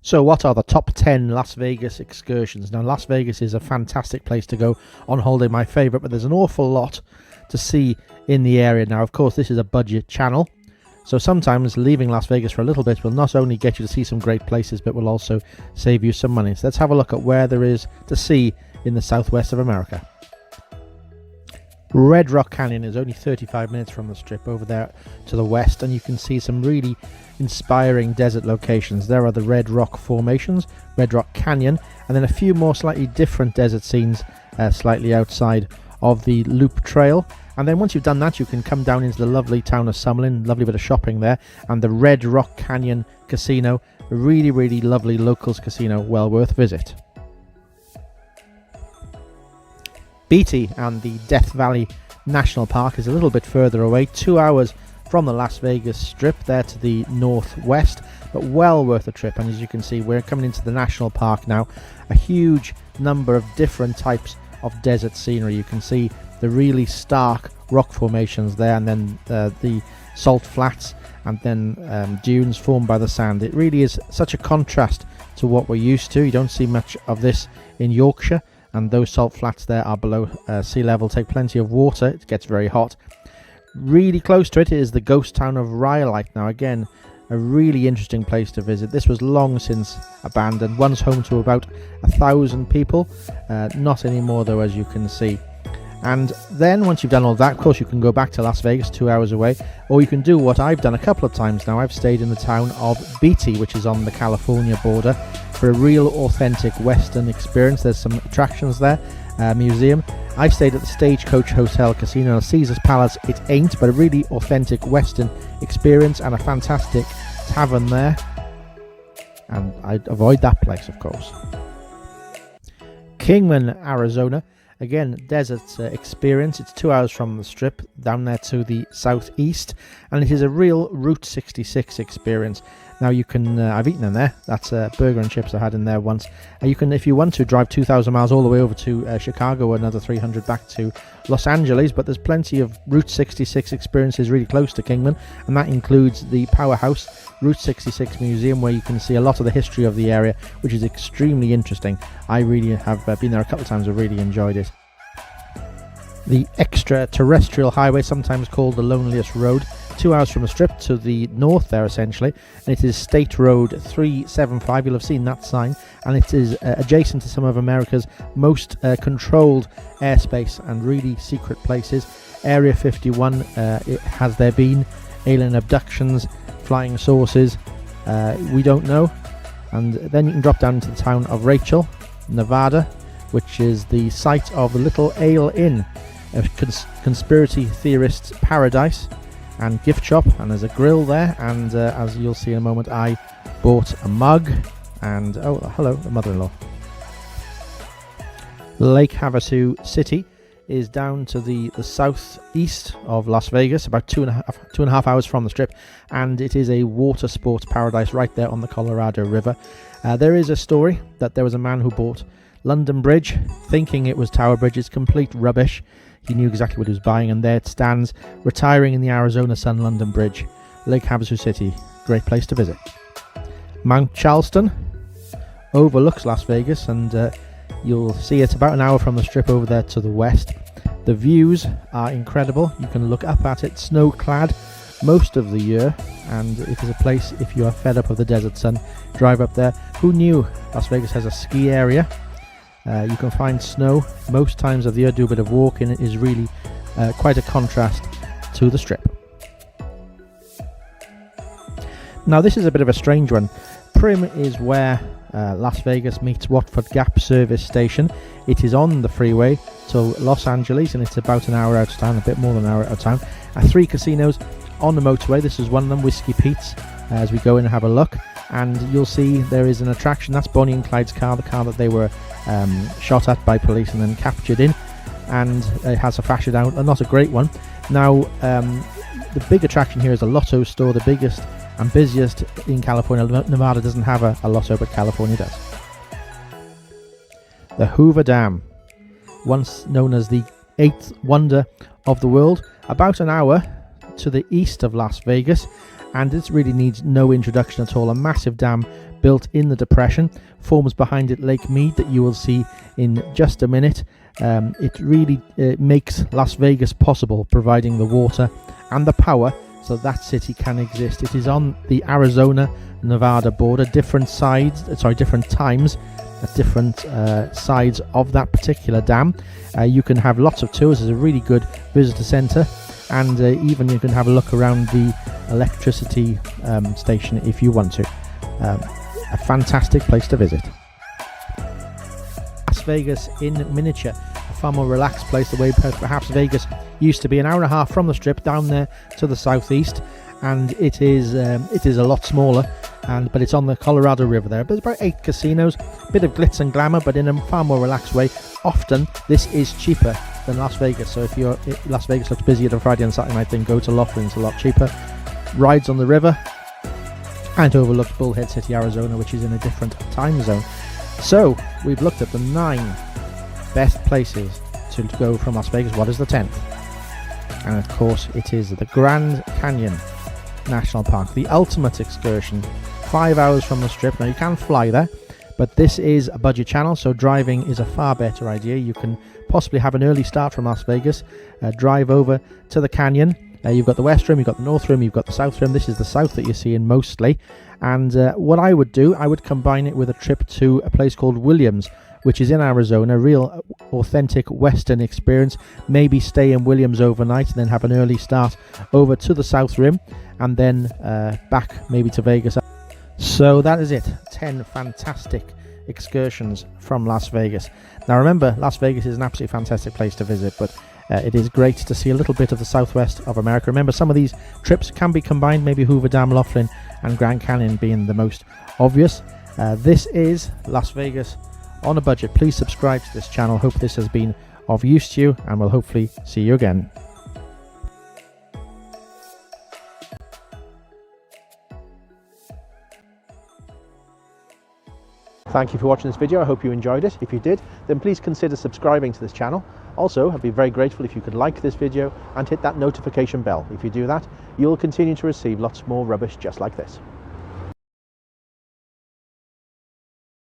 So what are the top 10 Las Vegas excursions? Now, Las Vegas is a fantastic place to go on holiday, my favourite, but there's an awful lot to see in the area. Now, of course, this is a budget channel, so sometimes leaving Las Vegas for a little bit will not only get you to see some great places, but will also save you some money. So let's have a look at where there is to see in the southwest of America. Red Rock Canyon is only 35 minutes from the Strip over there to the west, and you can see some really inspiring desert locations. There are the Red Rock formations, Red Rock Canyon, and then a few more slightly different desert scenes slightly outside of the Loop Trail. And then once you've done that, you can come down into the lovely town of Summerlin, lovely bit of shopping there, and the Red Rock Canyon Casino, a really lovely locals casino, well worth a visit. Beatty and the Death Valley National Park is a little bit further away, 2 hours from the Las Vegas Strip there to the northwest, but well worth a trip. And as you can see, we're coming into the national park now. A huge number of different types of desert scenery. You can see the really stark rock formations there, and then the salt flats, and then dunes formed by the sand. It really is such a contrast to what we're used to. You don't see much of this in Yorkshire, and those salt flats there are below sea level, take plenty of water, it gets very hot. Really close to it is the ghost town of Rhyolite. Now again, a really interesting place to visit. This was long since abandoned, once home to about 1,000 people, not anymore though, as you can see. And then once you've done all that, of course, you can go back to Las Vegas, 2 hours away, or you can do what I've done a couple of times now. I've stayed in the town of Beatty, which is on the California border, for a real authentic Western experience. There's some attractions there, museum. I stayed at the Stagecoach Hotel Casino, Caesar's Palace. It ain't, but a really authentic Western experience, and a fantastic tavern there. And I'd avoid that place, of course. Kingman, Arizona. Again, desert experience. It's 2 hours from the Strip, down there to the southeast, and it is a real Route 66 experience. Now you can, I've eaten in there, that's a burger and chips I had in there once. You can, if you want to, drive 2,000 miles all the way over to Chicago, another 300 back to Los Angeles, but there's plenty of Route 66 experiences really close to Kingman, and that includes the powerhouse Route 66 Museum, where you can see a lot of the history of the area, which is extremely interesting. I really have been there a couple of times, I really enjoyed it. The Extraterrestrial Highway, sometimes called the Lonliest Road, 2 hours from the Strip to the north there essentially, and it is State Road 375. You'll have seen that sign, and it is adjacent to some of America's most controlled airspace and really secret places. Area 51, has there been alien abductions, flying saucers? We don't know. And then you can drop down into the town of Rachel, Nevada, which is the site of the Little Ale Inn, a conspiracy theorist's paradise and gift shop, and there's a grill there, and as you'll see in a moment, I bought a mug, and oh hello, a mother-in-law. Lake Havasu City is down to the southeast of Las Vegas, about two and a half hours from the Strip, and it is a water sports paradise right there on the Colorado River. There is a story that there was a man who bought London Bridge thinking it was Tower Bridge. It's complete rubbish. He knew exactly what he was buying, and there it stands, retiring in the Arizona sun, London Bridge. Lake Havasu City, great place to visit. Mount Charleston overlooks Las Vegas, and you'll see it's about an hour from the Strip over there to the west. The views are incredible. You can look up at it, snow-clad most of the year, and it is a place, if you are fed up of the desert sun, drive up there. Who knew Las Vegas has a ski area? You can find snow most times of the year, do a bit of walking. It is really quite a contrast to the Strip. Now this is a bit of a strange one. Primm is where Las Vegas meets Watford Gap service station. It is on the freeway to Los Angeles, and it's about an hour out of town, a bit more than an hour out of town. 3 casinos on the motorway. This is one of them, Whiskey Pete's, as we go in and have a look. And you'll see there is an attraction. That's Bonnie and Clyde's car, the car that they were shot at by police and then captured in, and it has a fashion out, not a great one. Now the big attraction here is a lotto store, the biggest and busiest in California. Nevada doesn't have a lotto, but California does. The Hoover Dam, once known as the 8th wonder of the world, about an hour to the east of Las Vegas, and it really needs no introduction at all. A massive dam built in the depression. Forms behind it Lake Mead that you will see in just a minute. It really makes Las Vegas possible, providing the water and the power so that city can exist. It is on the Arizona-Nevada border, different times at different sides of that particular dam. You can have lots of tours. There's a really good visitor center, and even you can have a look around the electricity station if you want to. A fantastic place to visit. Las Vegas in miniature, a far more relaxed place, the way perhaps Vegas used to be. An hour and a half from the Strip down there to the southeast, and it is a lot smaller, but it's on the Colorado River there. There's about 8 casinos, a bit of glitz and glamour, but in a far more relaxed way. Often this is cheaper than Las Vegas, so if Las Vegas looks busy at a Friday and Saturday night, then go to Laughlin. It's a lot cheaper. Rides on the river, and overlooks Bullhead City, Arizona, which is in a different time zone. So we've looked at the 9 best places to go from Las Vegas. What is the 10th? And of course it is the Grand Canyon National Park, the ultimate excursion, 5 hours from the Strip. Now you can fly there, but this is a budget channel, so driving is a far better idea. You can possibly have an early start from Las Vegas, drive over to the canyon. You've got the West Rim, you've got the North Rim, you've got the South Rim. This is the South that you're seeing mostly. And what I would do, I would combine it with a trip to a place called Williams, which is in Arizona, real authentic Western experience. Maybe stay in Williams overnight and then have an early start over to the South Rim, and then back maybe to Vegas. So that is it, 10 fantastic excursions from Las Vegas. Now remember, Las Vegas is an absolutely fantastic place to visit, but it is great to see a little bit of the southwest of America. Remember, some of these trips can be combined, maybe Hoover Dam, Laughlin and Grand Canyon being the most obvious. This is Las Vegas on a budget. Please subscribe to this channel. Hope this has been of use to you, and we'll hopefully see you again. Thank you for watching this video. I hope you enjoyed it. If you did, then please consider subscribing to this channel. Also, I'd be very grateful if you could like this video and hit that notification bell. If you do that, you'll continue to receive lots more rubbish just like this.